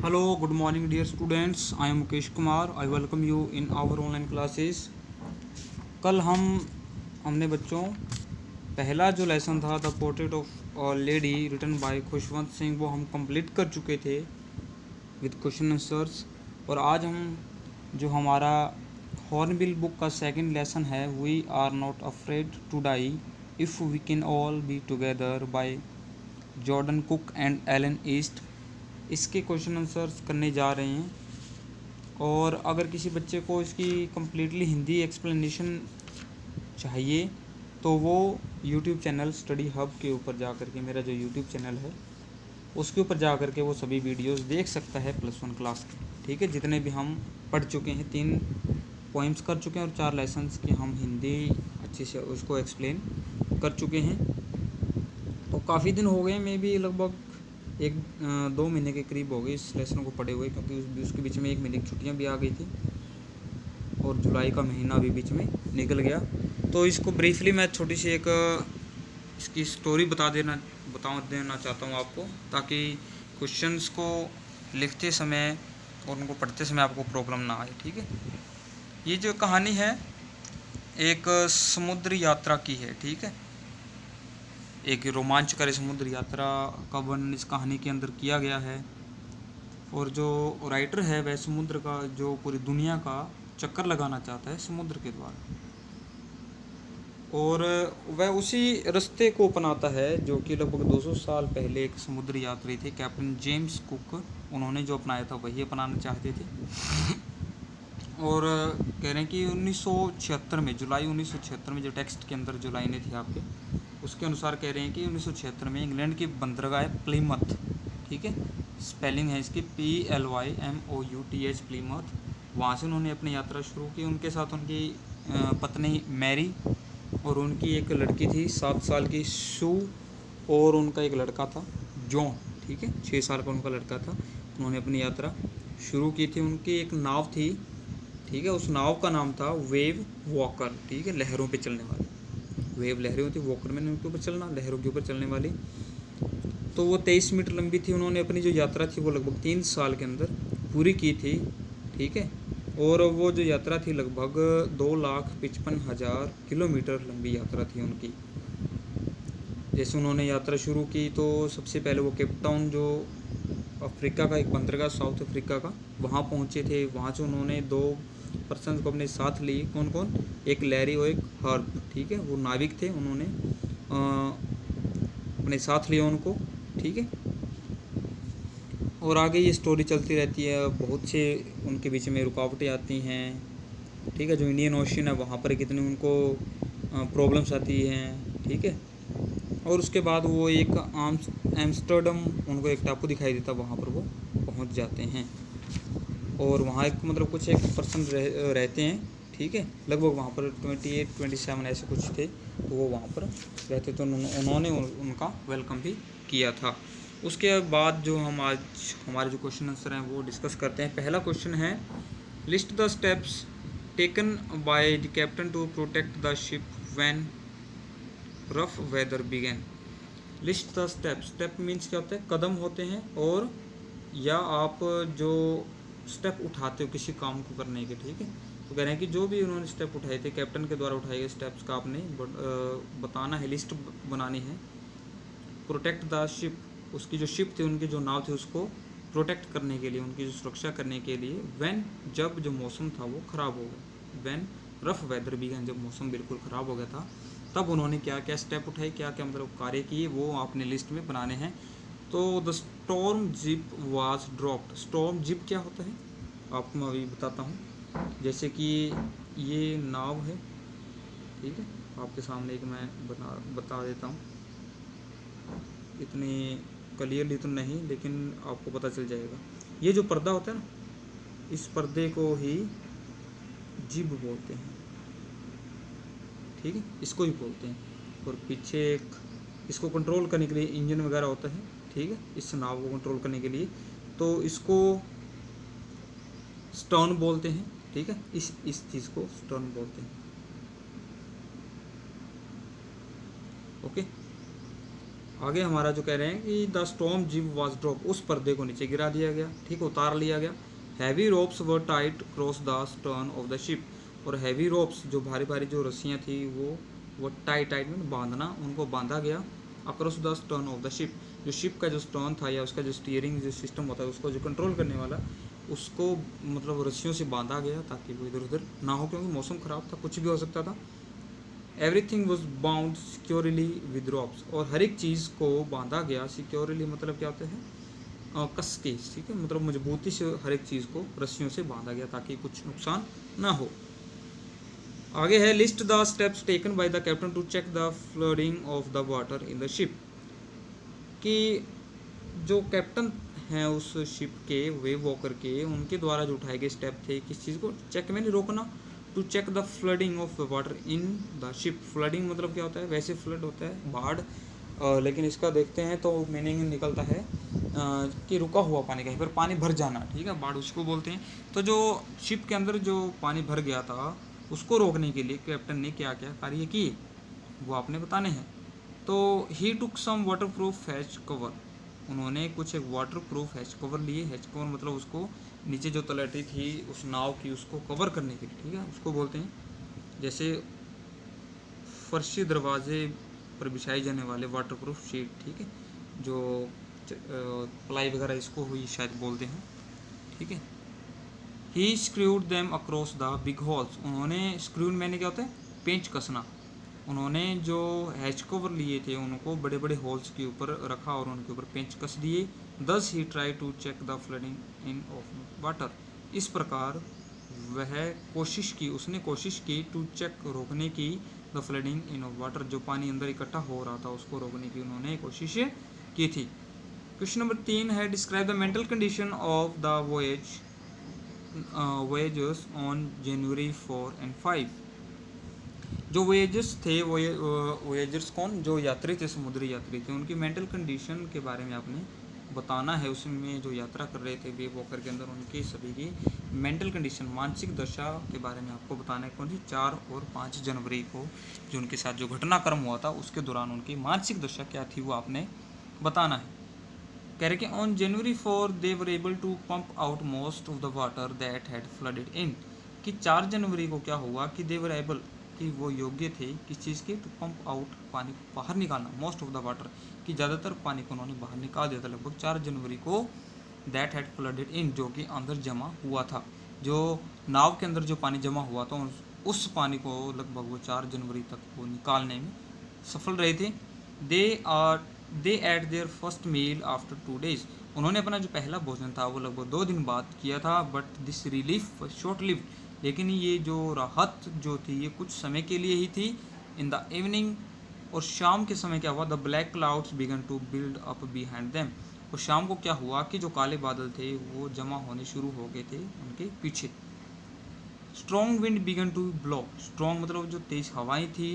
Hello, good morning, dear students. I am Mukesh Kumar. I welcome you in our online classes. कल हमने बच्चों पहला जो lesson था the portrait of a lady written by Khushwant Singh वो हम कंप्लीट कर चुके थे विद क्वेश्चन आंसर्स। और आज हम जो हमारा हॉर्नबिल बुक का सेकंड लेसन है we are not afraid to die if we can all be together by Jordan Cook and Alan East, इसके क्वेश्चन आंसर्स करने जा रहे हैं। और अगर किसी बच्चे को इसकी कम्प्लीटली हिंदी एक्सप्लेनेशन चाहिए तो वो यूट्यूब चैनल स्टडी हब के ऊपर जा कर के, मेरा जो यूट्यूब चैनल है उसके ऊपर जा कर के वो सभी वीडियोस देख सकता है +1 क्लास के। ठीक है, जितने भी हम पढ़ चुके हैं, 3 पोइम्स कर चुके हैं और 4 लेसन्स की हम हिंदी अच्छे से उसको एक्सप्लेन कर चुके हैं। तो काफ़ी दिन हो गए, मैं भी लगभग 1-2 महीने के करीब हो गए इस लेसन को पढ़े हुए, क्योंकि उसके बीच में 1 महीने की छुट्टियाँ भी आ गई थी और जुलाई का महीना भी बीच में निकल गया। तो इसको ब्रीफली मैं छोटी सी एक इसकी स्टोरी बता देना चाहता हूँ आपको, ताकि क्वेश्चंस को लिखते समय और उनको पढ़ते समय आपको प्रॉब्लम ना आए। ठीक है, ये जो कहानी है एक समुद्र यात्रा की है। ठीक है, एक रोमांचकारी समुद्र यात्रा का वर्णन इस कहानी के अंदर किया गया है। और जो राइटर है वह समुद्र का, जो पूरी दुनिया का चक्कर लगाना चाहता है समुद्र के द्वारा, और वह उसी रास्ते को अपनाता है जो कि लगभग 200 साल पहले एक समुद्र यात्री थे कैप्टन जेम्स कुक, उन्होंने जो अपनाया था वही अपनाना चाहते थे। और कह रहे हैं कि 1976 में, जुलाई 1976 में, जो टेक्स्ट के अंदर जो लाइनें थी आपके, उसके अनुसार कह रहे हैं कि 1976 में इंग्लैंड की बंदरगाह प्लीमथ, ठीक है, स्पेलिंग है इसकी PLYMOUTH, प्लीमथ, वहाँ से उन्होंने अपनी यात्रा शुरू की। उनके साथ उनकी पत्नी मैरी और उनकी एक लड़की थी 7 साल की शू, और उनका एक लड़का था जॉन। ठीक है, 6 साल का उनका लड़का था। उन्होंने अपनी यात्रा शुरू की थी। उनकी एक नाव थी, ठीक है, उस नाव का नाम था वेव वॉकर। ठीक है, लहरों पे चलने वाली, वेव लहरें होती, वॉकर मैंने उनके ऊपर चलना, लहरों के ऊपर चलने वाली। तो वो 23 मीटर लंबी थी। उन्होंने अपनी जो यात्रा थी वो लगभग 3 साल के अंदर पूरी की थी। ठीक है, और वो जो यात्रा थी लगभग 2,55,000 किलोमीटर लंबी यात्रा थी उनकी। जैसे उन्होंने यात्रा शुरू की तो सबसे पहले वो केप टाउन, जो अफ्रीका का एक बंदरगाह, साउथ अफ्रीका का, वहाँ पहुँचे थे। वहाँ से उन्होंने 2 पर्सन को अपने साथ लिए। कौन कौन? एक लैरी और एक हर्प। ठीक है, वो नाविक थे, उन्होंने अपने साथ लिया उनको। ठीक है, और आगे ये स्टोरी चलती रहती है। बहुत से उनके बीच में रुकावटें आती हैं। ठीक है, जो इंडियन ओशन है वहाँ पर कितनी उनको प्रॉब्लम्स आती हैं। ठीक है, और उसके बाद वो एक एम्स्टर्डम, उनको एक टापू दिखाई देता, वहाँ पर वो पहुँच जाते हैं। और वहाँ एक मतलब कुछ एक पर्सन रहते हैं। ठीक है, लगभग वहाँ पर 28-27 ऐसे कुछ थे, तो वो वहाँ पर रहते, तो उन्होंने उनका वेलकम भी किया था। उसके बाद जो हम आज हमारे जो क्वेश्चन आंसर हैं वो डिस्कस करते हैं। पहला क्वेश्चन है, list the steps taken by the captain to protect the ship when rough weather began. List the step, step means क्या होता है? कदम होते हैं, और या आप जो स्टेप उठाते हो किसी काम को करने के। ठीक है, तो कह रहे हैं कि जो भी उन्होंने स्टेप उठाए थे, कैप्टन के द्वारा उठाए गए स्टेप्स का आपने बताना है, लिस्ट बनानी है। प्रोटेक्ट द शिप, उसकी जो शिप थी, उनकी जो नाव थी, उसको प्रोटेक्ट करने के लिए, उनकी जो सुरक्षा करने के लिए। व्हेन, जब जो मौसम था वो ख़राब हो गया। व्हेन रफ वेदर बिगन, जब मौसम बिल्कुल ख़राब हो गया था, तब उन्होंने क्या क्या स्टेप उठाए, क्या क्या मतलब कार्य किए, वो आपने लिस्ट में बनाने हैं। तो the storm zip was dropped. Storm zip क्या होता है आपको मैं अभी बताता हूँ। जैसे कि ये नाव है, ठीक है, आपके सामने एक मैं बता देता हूँ, इतनी क्लियरली तो नहीं, लेकिन आपको पता चल जाएगा। ये जो पर्दा होता है ना, इस पर्दे को ही जिब बोलते हैं। ठीक है, इसको ही बोलते हैं। और पीछे एक, इसको कंट्रोल करने के लिए इंजन वगैरह होता है। ठीक है, इस नाव को कंट्रोल करने के लिए, तो इसको स्टर्न बोलते हैं। ठीक है, इस चीज़ को स्टर्न बोलते हैं। ओके, आगे हमारा जो कह रहे हैं कि द स्टॉर्म जिब वाज ड्रॉप, उस पर्दे को नीचे गिरा दिया गया, ठीक, उतार लिया गया। Heavy ropes were tight cross the stern of the ship, और हैवी रोप्स जो भारी भारी जो रस्सियाँ थी वो टाइट टाइट में बांधना, उनको बांधा गया across the stern of the ship, जो शिप का जो स्टर्न था या उसका जो स्टीयरिंग जो सिस्टम होता है उसको जो कंट्रोल करने वाला, उसको मतलब रस्सियों से बांधा गया ताकि वो इधर उधर ना हो, क्योंकि मौसम ख़राब था, कुछ भी हो सकता था। Everything was bound securely with ropes, और हर एक चीज़ को बांधा गया सिक्योरली, मतलब क्या होता है, कस के, ठीक है, मतलब मजबूती से हर एक चीज़ को रस्सियों से बांधा गया ताकि कुछ नुकसान ना हो। आगे है list the steps taken by the captain to check the flooding of the water in the ship, कि जो कैप्टन हैं उस शिप के, वेव वॉकर के, उनके द्वारा जो उठाए गए स्टेप थे किस चीज़ को चेक में नहीं रोकना, to check the flooding of the water in the ship. Flooding मतलब क्या होता है, वैसे फ्लड होता है बाढ़, लेकिन इसका देखते हैं तो मीनिंग निकलता है कि रुका हुआ पानी, कहीं पर पानी भर जाना, ठीक है, बाढ़ उसको बोलते हैं। तो जो शिप के अंदर जो पानी भर गया था उसको रोकने के लिए कैप्टन ने क्या क्या कार्य किए वो आपने बताने हैं। तो he took some waterproof hatch cover, उन्होंने कुछ एक वाटर प्रूफ हैच कवर लिए। हैच कवर मतलब उसको नीचे जो तलहटी थी उस नाव की उसको कवर करने के लिए, ठीक है, उसको बोलते हैं। जैसे फर्शी दरवाजे पर बिछाई जाने वाले वाटर प्रूफ शीट, ठीक है, जो प्लाई वगैरह इसको हुई शायद बोलते हैं, ठीक है। He screwed them across the big holes, उन्होंने स्क्रू मैंने क्या होता है पेंच कसना, उन्होंने जो हैच कवर लिए थे उनको बड़े बड़े होल्स के ऊपर रखा और उनके ऊपर पेंच कस दिए। Thus he try to check the flooding in of water, इस प्रकार वह कोशिश की, उसने कोशिश की टू चेक रोकने की, the flooding in of water, जो पानी अंदर इकट्ठा हो रहा था उसको रोकने की उन्होंने कोशिश की थी। क्वेश्चन नंबर 3 है describe the mental condition of the voyagers on January 4 and 5। जो वोएजर्स थे, वोएजर्स कौन, जो यात्री थे, समुद्री यात्री थे, उनकी मेंटल कंडीशन के बारे में आपने बताना है। उसमें जो यात्रा कर रहे थे वेव वॉकर के अंदर, उनकी सभी की मेंटल कंडीशन, मानसिक दशा के बारे में आपको बताना है। कौन सी 4 और 5 जनवरी को जो उनके साथ जो घटनाक्रम हुआ था उसके दौरान उनकी मानसिक दशा क्या थी वो आपने बताना है। कह रहे कि on January 4 they were able to pump out most of the water that had flooded in, कि 4 जनवरी को क्या हुआ कि दे वर एबल, कि वो योग्य थे किस चीज़ के, टू पंप आउट, पानी को बाहर निकालना, मोस्ट ऑफ द वाटर, कि ज़्यादातर पानी को उन्होंने बाहर निकाल दिया था लगभग 4 जनवरी को। दैट हैड फ्लडेड इन, जो कि अंदर जमा हुआ था, जो नाव के अंदर जो पानी जमा हुआ था उस पानी को लगभग वो 4 जनवरी तक वो निकालने में सफल रहे थे। They ate their first meal after 2 days, उन्होंने अपना जो पहला भोजन था वो लगभग 2 दिन बाद किया था। But this relief short lived, लेकिन ये जो राहत जो थी ये कुछ समय के लिए ही थी। इन द इवनिंग, और शाम के समय क्या हुआ, the black clouds began to build up behind them, और शाम को क्या हुआ कि जो काले बादल थे वो जमा होने शुरू हो गए थे उनके पीछे। Strong wind began to blow, strong मतलब जो तेज हवाएं थी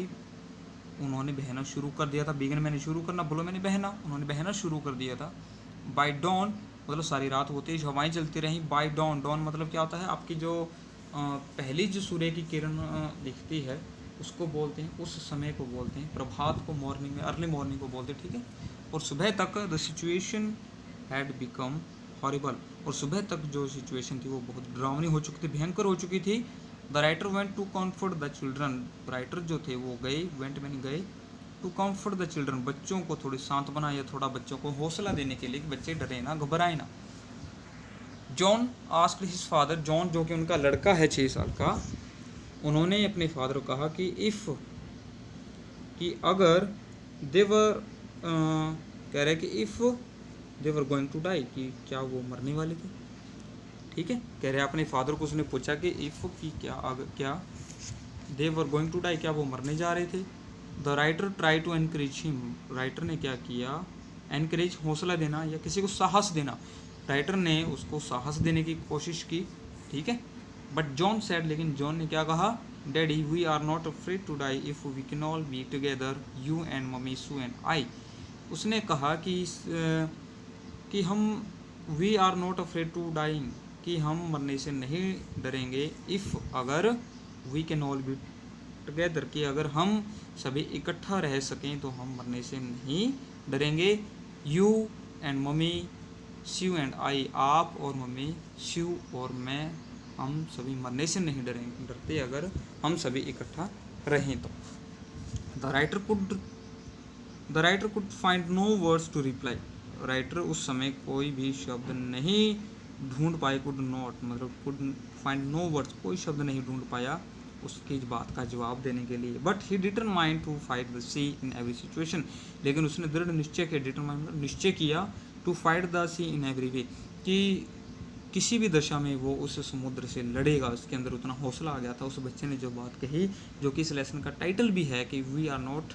उन्होंने बहना शुरू कर दिया था। बिगन मैंने शुरू करना, बोलो मैंने बहना, उन्होंने बहना शुरू कर दिया था। बाय डॉन मतलब सारी रात वो तेज हवाएं चलती रहीं। बाय डॉन, डॉन मतलब क्या होता है, आपकी जो पहली जो सूर्य की किरण दिखती है उसको बोलते हैं, उस समय को बोलते हैं प्रभात को, मॉर्निंग में अर्ली मॉर्निंग को बोलते हैं, ठीक है। और सुबह तक the situation had become horrible, और सुबह तक जो सिचुएशन थी वो बहुत डरावनी हो चुकी थी, भयंकर हो चुकी थी। The writer went to comfort the children, writer जो थे वो गए, वेंट मैंने गए, टू कम्फर्ट द चिल्ड्रन, बच्चों को थोड़ी सांत्वना या थोड़ा बच्चों को हौसला देने के लिए कि बच्चे डरे ना, घबराए ना। John asked his father, John जो कि उनका लड़का है 6 साल का, उन्होंने अपने फादर को कहा कि इफ़, कि अगर देवर, कह रहे कि if they were going to die, कि क्या वो मरने वाले थे, ठीक है। कह रहे अपने फादर को उसने पूछा कि इफ़, कि क्या they were going to die, क्या वो मरने जा रहे थे। The writer try to encourage him, writer ने क्या किया, एनकरेज हौसला देना या किसी को साहस देना, राइटर ने उसको साहस देने की कोशिश की, ठीक है। बट जॉन सेड, लेकिन जॉन ने क्या कहा, daddy we are not afraid to die if we can all be together, you and mummy, Sue and I. उसने कहा कि हम, we are not afraid to dying, कि हम मरने से नहीं डरेंगे, इफ़ अगर, we can all be together, कि अगर हम सभी इकट्ठा रह सकें तो हम मरने से नहीं डरेंगे। You and mummy, Shiv and I, आप और मम्मी, शिव और मैं, हम सभी मरने से नहीं डरते अगर हम सभी इकट्ठा रहें तो। The writer could find no words to reply. Writer उस समय कोई भी शब्द नहीं ढूंढ पाए, कुड नॉट मतलब कुड फाइंड नो वर्ड्स, कोई शब्द नहीं ढूंढ पाया उसकी बात का जवाब देने के लिए। But he determined to fight the sea in every situation, लेकिन उसने दृढ़ निश्चय किया, डिटरमाइंड निश्चय किया, to fight the sea in every way, कि किसी भी दशा में वो उस समुद्र से लड़ेगा। उसके अंदर उतना हौसला आ गया था। उस बच्चे ने जो बात कही, जो कि इस लेसन का टाइटल भी है कि we are not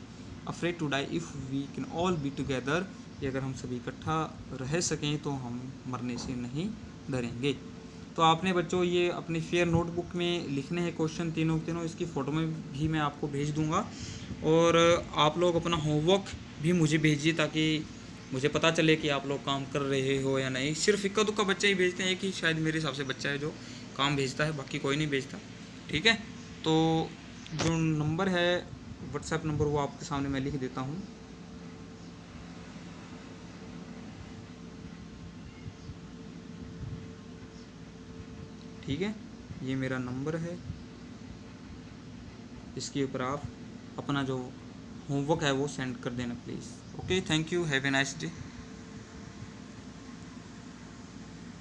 afraid to die if we can all be together, कि अगर हम सभी इकट्ठा रह सकें तो हम मरने से नहीं डरेंगे। तो आपने बच्चों ये अपनी फेयर नोटबुक में लिखने हैं क्वेश्चन तीनों तीनों, इसकी फ़ोटो में भी मैं आपको भेज दूंगा, और आप लोग अपना होमवर्क भी मुझे भेजिए ताकि मुझे पता चले कि आप लोग काम कर रहे हो या नहीं। सिर्फ इक्का दुक्का बच्चे ही भेजते हैं, एक ही शायद मेरे हिसाब से बच्चा है जो काम भेजता है, बाकी कोई नहीं भेजता। ठीक है, तो जो नंबर है व्हाट्सएप नंबर वो आपके सामने मैं लिख देता हूँ। ठीक है, ये मेरा नंबर है, इसके ऊपर आप अपना जो होमवर्क है वो सेंड कर देना please. Okay, thank you, have a nice day.